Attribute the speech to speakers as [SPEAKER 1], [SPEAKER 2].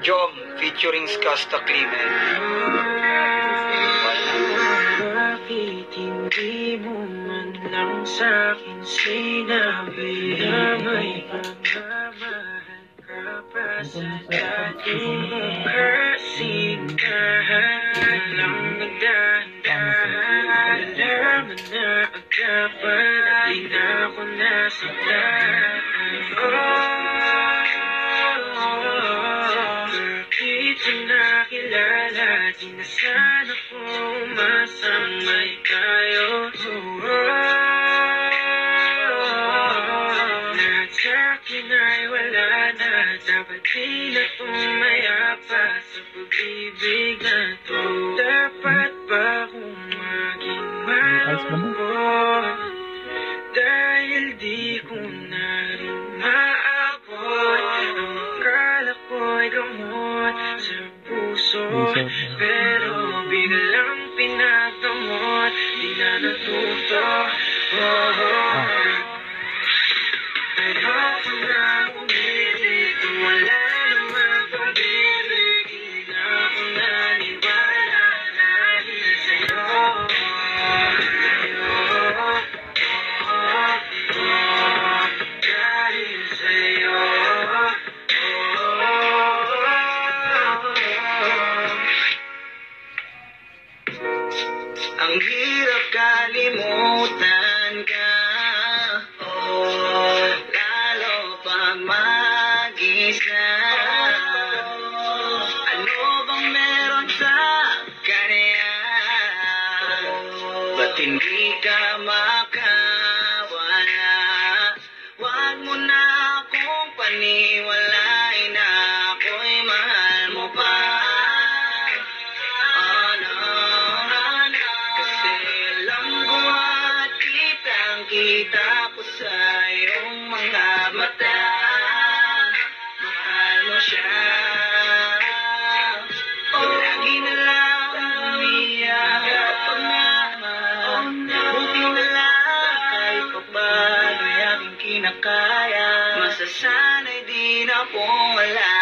[SPEAKER 1] Jom featuring Skasta Clement.
[SPEAKER 2] Bakit hindi mo man lang sa'kin sinabi na may pagmamahal ka pa sa dati mong kasintahan lang nagdahan. Alam mo na agad di na ako nasaktan. Bakit sa nakilala di na sana ko umasang may tayo. Lahat sa'kin ay wala na, dapat di na tumaya pa sa pag-ibig na to. Dapat ba kung maging malungkot dahil di ko na rin maabot ang akala ko'y gamot sa puso, pero biglang pinagamot, di na natuto. Ayoko na umilit kung wala namang pag-ibig, di na ako naniwala dahil sa'yo. Dahil sa'yo. Ang hirap kalimutan ka, lalo pag mag-isa. Ano bang meron sa kanya? Ba't hindi ka makawala? Huwag mo na akong paniwalain na ako'y mahal mo pa. Kita ko sa iyong mga mata, mahal mo siya. Lagi na lang umiyak kapag naman, buti na lang kahit papaano aking kinakaya. Masasanay din akong wala